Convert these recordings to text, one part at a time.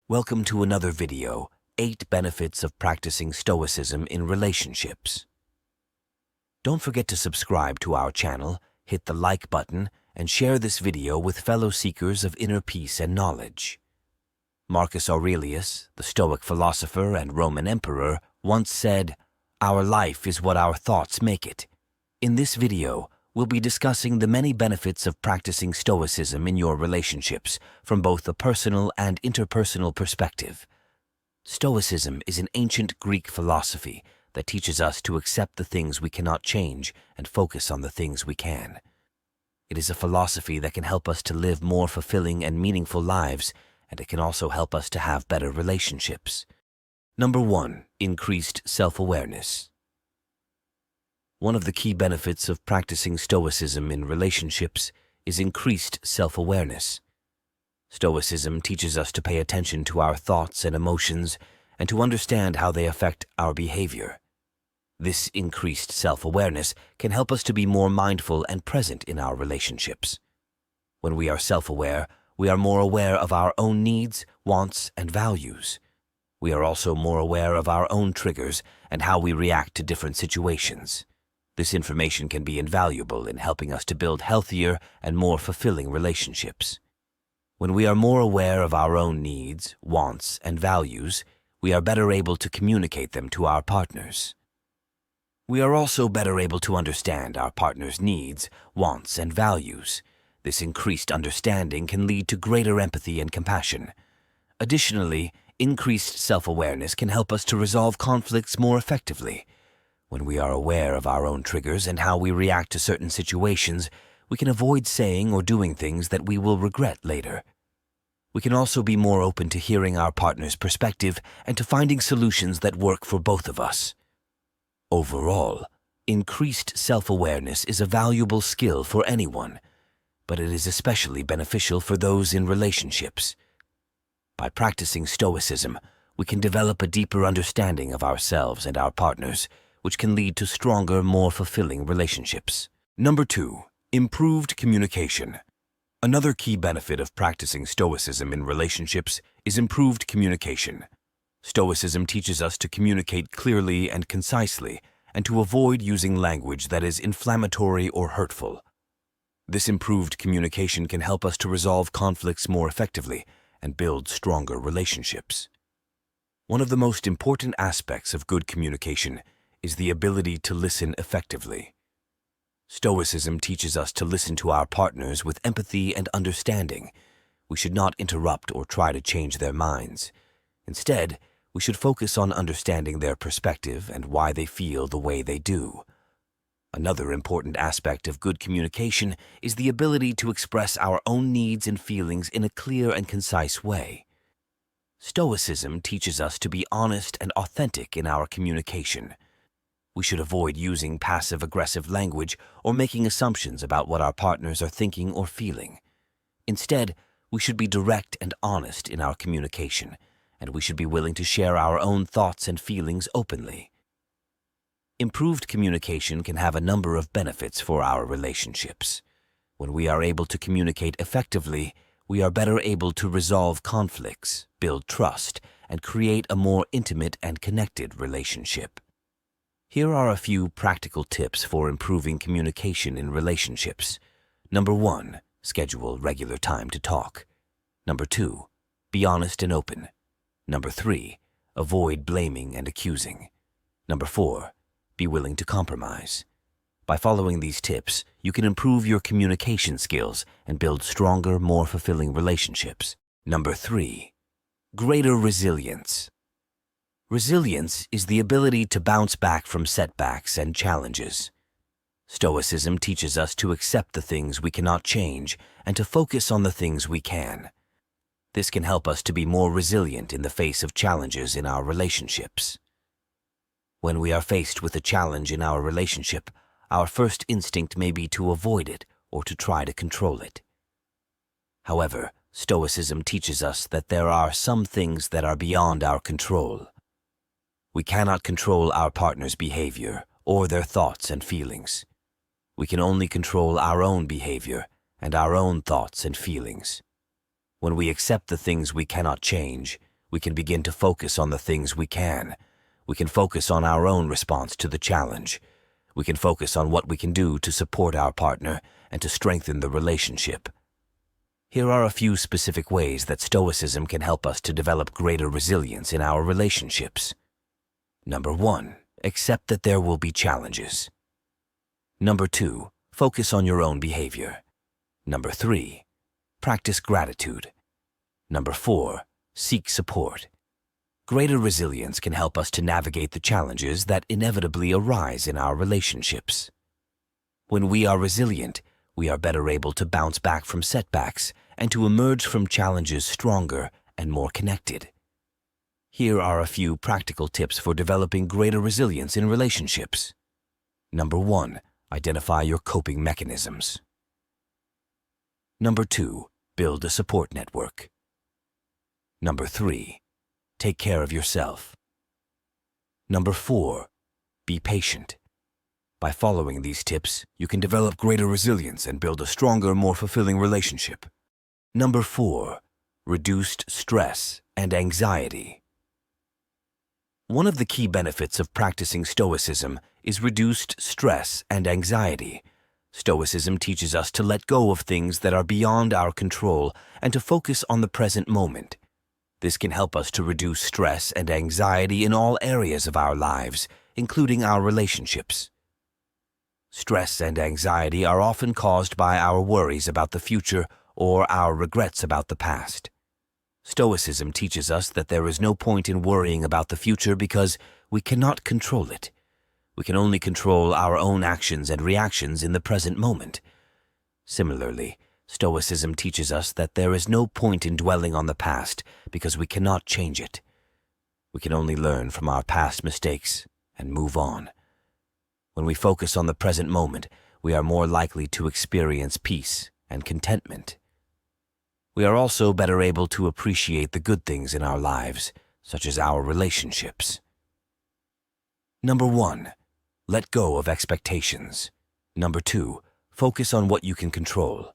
Welcome to another video, 8 Benefits of Practicing Stoicism in Relationships. Don't forget to subscribe to our channel, hit the like button, and share this video with fellow seekers of inner peace and knowledge. Marcus Aurelius, the Stoic philosopher and Roman emperor, once said, "Our life is what our thoughts make it." In this video, we'll be discussing the many benefits of practicing Stoicism in your relationships from both a personal and interpersonal perspective. Stoicism is an ancient Greek philosophy that teaches us to accept the things we cannot change and focus on the things we can. It is a philosophy that can help us to live more fulfilling and meaningful lives, and it can also help us to have better relationships. Number 1. Increased self-awareness. One of the key benefits of practicing Stoicism in relationships is increased self-awareness. Stoicism teaches us to pay attention to our thoughts and emotions and to understand how they affect our behavior. This increased self-awareness can help us to be more mindful and present in our relationships. When we are self-aware, we are more aware of our own needs, wants, and values. We are also more aware of our own triggers and how we react to different situations. This information can be invaluable in helping us to build healthier and more fulfilling relationships. When we are more aware of our own needs, wants, and values, we are better able to communicate them to our partners. We are also better able to understand our partner's needs, wants, and values. This increased understanding can lead to greater empathy and compassion. Additionally, increased self-awareness can help us to resolve conflicts more effectively. When we are aware of our own triggers and how we react to certain situations, we can avoid saying or doing things that we will regret later. We can also be more open to hearing our partner's perspective and to finding solutions that work for both of us. Overall, increased self-awareness is a valuable skill for anyone, but it is especially beneficial for those in relationships. By practicing Stoicism, we can develop a deeper understanding of ourselves and our partners, which can lead to stronger, more fulfilling relationships. Number 2. Improved communication. Another key benefit of practicing Stoicism in relationships is improved communication. Stoicism teaches us to communicate clearly and concisely, and to avoid using language that is inflammatory or hurtful. This improved communication can help us to resolve conflicts more effectively and build stronger relationships. One of the most important aspects of good communication is the ability to listen effectively. Stoicism teaches us to listen to our partners with empathy and understanding. We should not interrupt or try to change their minds. Instead, we should focus on understanding their perspective and why they feel the way they do. Another important aspect of good communication is the ability to express our own needs and feelings in a clear and concise way. Stoicism teaches us to be honest and authentic in our communication. We should avoid using passive-aggressive language or making assumptions about what our partners are thinking or feeling. Instead, we should be direct and honest in our communication, and we should be willing to share our own thoughts and feelings openly. Improved communication can have a number of benefits for our relationships. When we are able to communicate effectively, we are better able to resolve conflicts, build trust, and create a more intimate and connected relationship. Here are a few practical tips for improving communication in relationships. Number 1. Schedule regular time to talk. Number 2. Be honest and open. Number 3. Avoid blaming and accusing. Number 4. Be willing to compromise. By following these tips, you can improve your communication skills and build stronger, more fulfilling relationships. Number 3. Greater resilience. Resilience is the ability to bounce back from setbacks and challenges. Stoicism teaches us to accept the things we cannot change and to focus on the things we can. This can help us to be more resilient in the face of challenges in our relationships. When we are faced with a challenge in our relationship, our first instinct may be to avoid it or to try to control it. However, Stoicism teaches us that there are some things that are beyond our control. We cannot control our partner's behavior or their thoughts and feelings. We can only control our own behavior and our own thoughts and feelings. When we accept the things we cannot change, We can begin to focus on the things we can. We can focus on our own response to the challenge. We can focus on what we can do to support our partner and to strengthen the relationship. Here are a few specific ways that Stoicism can help us to develop greater resilience in our relationships. Number 1, accept that there will be challenges. Number 2, focus on your own behavior. Number 3, practice gratitude. Number 4, seek support. Greater resilience can help us to navigate the challenges that inevitably arise in our relationships. When we are resilient, we are better able to bounce back from setbacks and to emerge from challenges stronger and more connected. Here are a few practical tips for developing greater resilience in relationships. Number 1, identify your coping mechanisms. Number 2, build a support network. Number 3, take care of yourself. Number 4, be patient. By following these tips, you can develop greater resilience and build a stronger, more fulfilling relationship. Number 4, reduced stress and anxiety. One of the key benefits of practicing Stoicism is reduced stress and anxiety. Stoicism teaches us to let go of things that are beyond our control and to focus on the present moment. This can help us to reduce stress and anxiety in all areas of our lives, including our relationships. Stress and anxiety are often caused by our worries about the future or our regrets about the past. Stoicism teaches us that there is no point in worrying about the future because we cannot control it. We can only control our own actions and reactions in the present moment. Similarly, Stoicism teaches us that there is no point in dwelling on the past because we cannot change it. We can only learn from our past mistakes and move on. When we focus on the present moment, we are more likely to experience peace and contentment. We are also better able to appreciate the good things in our lives, such as our relationships. Number 1, let go of expectations. Number 2, focus on what you can control.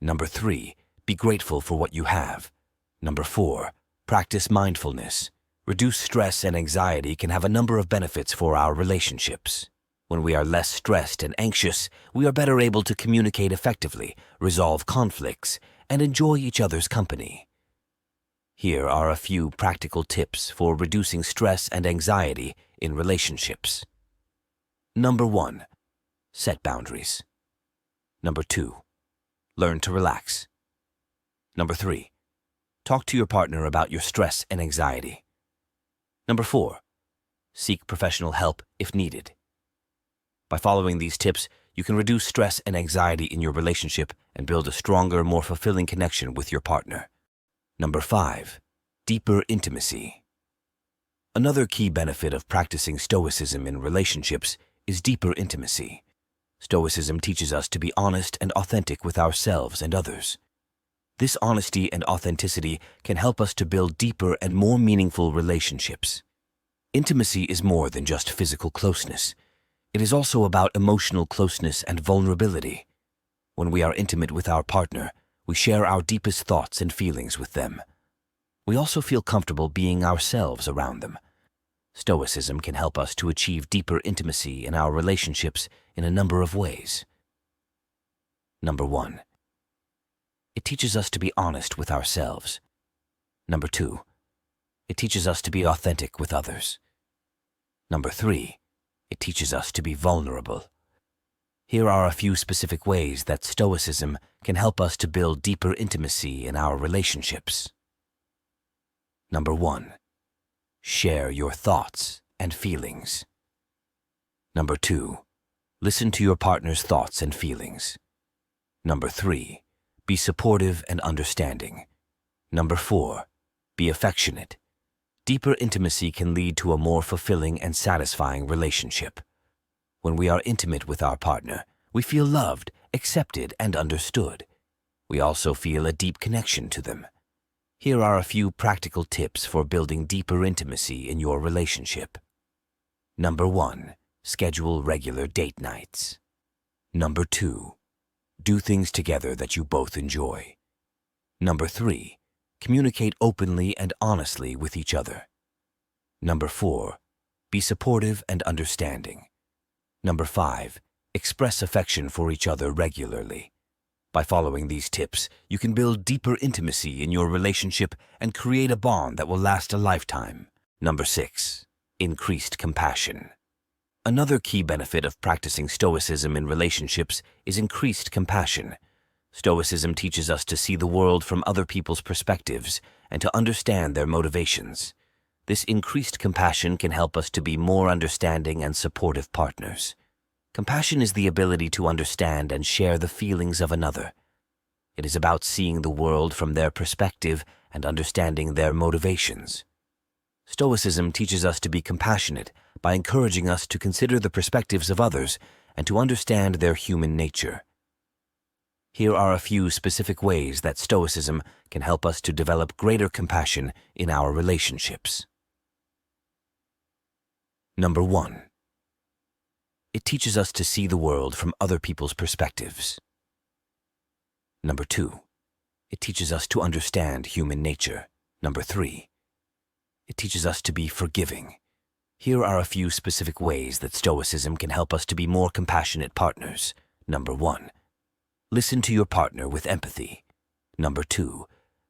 Number 3, be grateful for what you have. Number 4, practice mindfulness. Reduce stress and anxiety can have a number of benefits for our relationships. When we are less stressed and anxious, we are better able to communicate effectively, resolve conflicts, and enjoy each other's company. Here are a few practical tips for reducing stress and anxiety in relationships. Number 1, set boundaries. Number 2, learn to relax. Number 3, talk to your partner about your stress and anxiety. Number 4, seek professional help if needed. By following these tips, you can reduce stress and anxiety in your relationship and build a stronger, more fulfilling connection with your partner. Number 5, deeper intimacy. Another key benefit of practicing Stoicism in relationships is deeper intimacy. Stoicism teaches us to be honest and authentic with ourselves and others. This honesty and authenticity can help us to build deeper and more meaningful relationships. Intimacy is more than just physical closeness. It is also about emotional closeness and vulnerability. When we are intimate with our partner, we share our deepest thoughts and feelings with them. We also feel comfortable being ourselves around them. Stoicism can help us to achieve deeper intimacy in our relationships in a number of ways. Number 1, it teaches us to be honest with ourselves. Number 2, it teaches us to be authentic with others. Number 3, it teaches us to be vulnerable. Here are a few specific ways that Stoicism can help us to build deeper intimacy in our relationships. Number 1, share your thoughts and feelings. Number 2, listen to your partner's thoughts and feelings. Number 3, be supportive and understanding. Number 4, be affectionate. Deeper intimacy can lead to a more fulfilling and satisfying relationship. When we are intimate with our partner, we feel loved, accepted, and understood. We also feel a deep connection to them. Here are a few practical tips for building deeper intimacy in your relationship. Number 1, schedule regular date nights. Number 2, do things together that you both enjoy. Number 3, Communicate openly and honestly with each other. Number 4, be supportive and understanding. Number 5, express affection for each other regularly. By following these tips, you can build deeper intimacy in your relationship and create a bond that will last a lifetime. Number 6, increased compassion. Another key benefit of practicing Stoicism in relationships is increased compassion. Stoicism teaches us to see the world from other people's perspectives and to understand their motivations. This increased compassion can help us to be more understanding and supportive partners. Compassion is the ability to understand and share the feelings of another. It is about seeing the world from their perspective and understanding their motivations. Stoicism teaches us to be compassionate by encouraging us to consider the perspectives of others and to understand their human nature. Here are a few specific ways that Stoicism can help us to develop greater compassion in our relationships. Number 1, it teaches us to see the world from other people's perspectives. Number 2, it teaches us to understand human nature. Number 3, it teaches us to be forgiving. Here are a few specific ways that Stoicism can help us to be more compassionate partners. Number 1, listen to your partner with empathy. Number 2,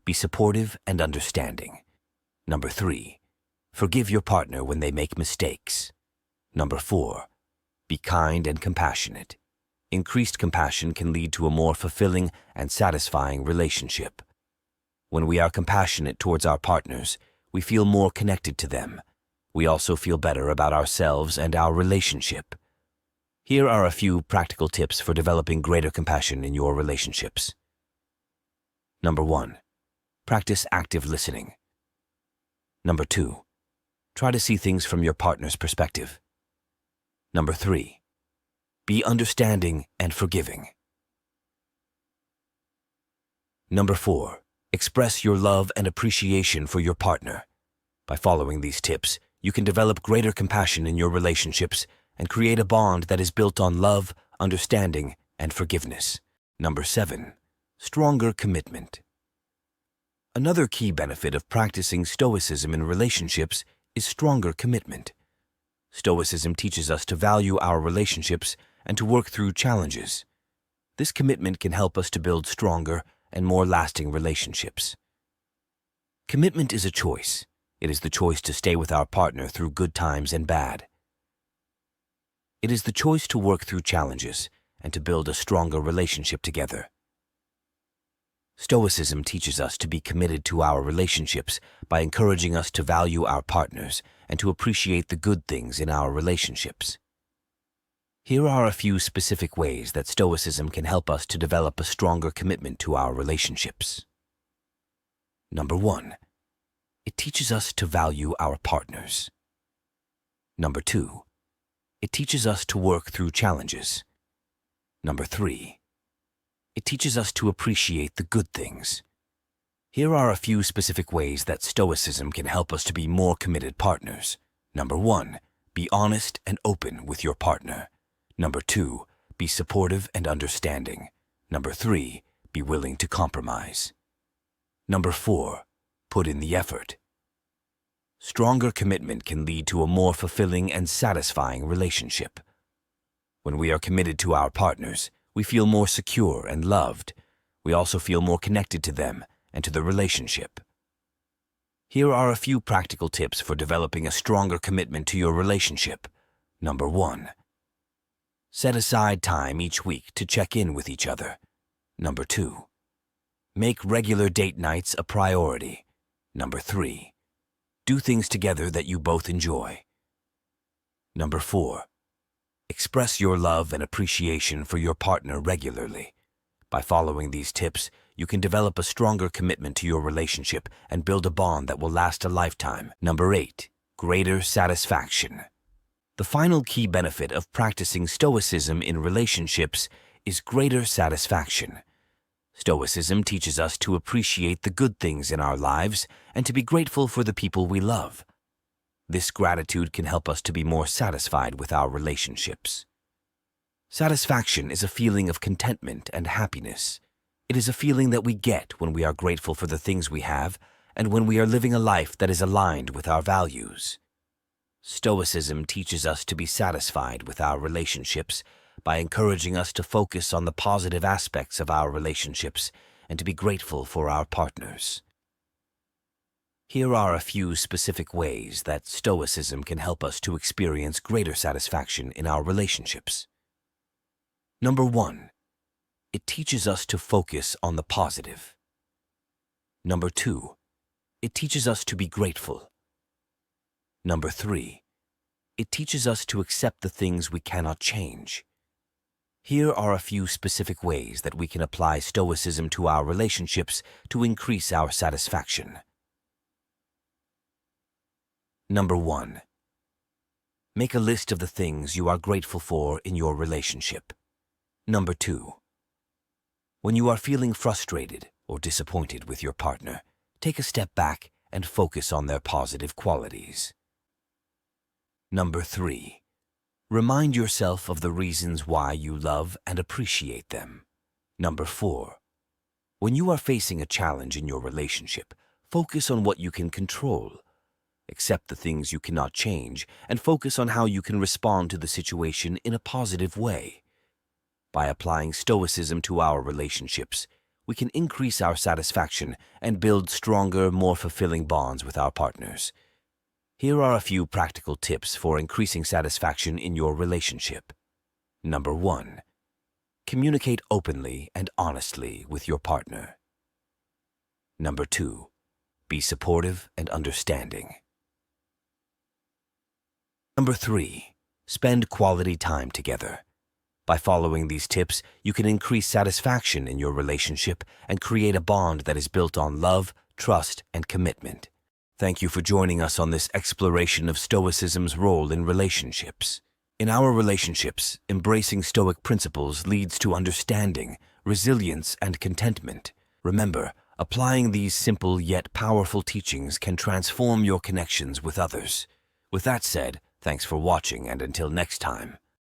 be supportive and understanding. Number 3, forgive your partner when they make mistakes. Number 4, be kind and compassionate. Increased compassion can lead to a more fulfilling and satisfying relationship. When we are compassionate towards our partners, we feel more connected to them. We also feel better about ourselves and our relationship. Here are a few practical tips for developing greater compassion in your relationships. Number 1, practice active listening. Number 2, try to see things from your partner's perspective. Number 3, be understanding and forgiving. Number 4, express your love and appreciation for your partner. By following these tips, you can develop greater compassion in your relationships and create a bond that is built on love, understanding, and forgiveness. Number 7, stronger commitment. Another key benefit of practicing Stoicism in relationships is stronger commitment. Stoicism teaches us to value our relationships and to work through challenges. This commitment can help us to build stronger and more lasting relationships. Commitment is a choice. It is the choice to stay with our partner through good times and bad. It is the choice to work through challenges and to build a stronger relationship together. Stoicism teaches us to be committed to our relationships by encouraging us to value our partners and to appreciate the good things in our relationships. Here are a few specific ways that Stoicism can help us to develop a stronger commitment to our relationships. Number 1, it teaches us to value our partners. Number 2, it teaches us to work through challenges. Number 3, it teaches us to appreciate the good things. Here are a few specific ways that Stoicism can help us to be more committed partners. Number 1, be honest and open with your partner. Number 2, be supportive and understanding. Number 3, be willing to compromise. Number 4, put in the effort. Stronger commitment can lead to a more fulfilling and satisfying relationship. When we are committed to our partners, we feel more secure and loved. We also feel more connected to them and to the relationship. Here are a few practical tips for developing a stronger commitment to your relationship. Number 1, set aside time each week to check in with each other. Number 2, make regular date nights a priority. Number 3, do things together that you both enjoy. Number 4, express your love and appreciation for your partner regularly. By following these tips, you can develop a stronger commitment to your relationship and build a bond that will last a lifetime. Number 8, greater satisfaction. The final key benefit of practicing Stoicism in relationships is greater satisfaction. Stoicism teaches us to appreciate the good things in our lives and to be grateful for the people we love. This gratitude can help us to be more satisfied with our relationships. Satisfaction is a feeling of contentment and happiness. It is a feeling that we get when we are grateful for the things we have and when we are living a life that is aligned with our values. Stoicism teaches us to be satisfied with our relationships by encouraging us to focus on the positive aspects of our relationships and to be grateful for our partners. Here are a few specific ways that Stoicism can help us to experience greater satisfaction in our relationships. Number 1. It teaches us to focus on the positive. Number 2. It teaches us to be grateful. Number 3. It teaches us to accept the things we cannot change. Here are a few specific ways that we can apply Stoicism to our relationships to increase our satisfaction. Number 1. Make a list of the things you are grateful for in your relationship. Number 2. When you are feeling frustrated or disappointed with your partner, take a step back and focus on their positive qualities. Number 3. Remind yourself of the reasons why you love and appreciate them. Number 4. When you are facing a challenge in your relationship, focus on what you can control. Accept the things you cannot change and focus on how you can respond to the situation in a positive way. By applying Stoicism to our relationships, we can increase our satisfaction and build stronger, more fulfilling bonds with our partners. Here are a few practical tips for increasing satisfaction in your relationship. Number 1. Communicate openly and honestly with your partner. Number 2. Be supportive and understanding. Number 3. Spend quality time together. By following these tips, you can increase satisfaction in your relationship and create a bond that is built on love, trust, and commitment. Thank you for joining us on this exploration of Stoicism's role in relationships. In our relationships, embracing Stoic principles leads to understanding, resilience, and contentment. Remember, applying these simple yet powerful teachings can transform your connections with others. With that said, thanks for watching, and until next time.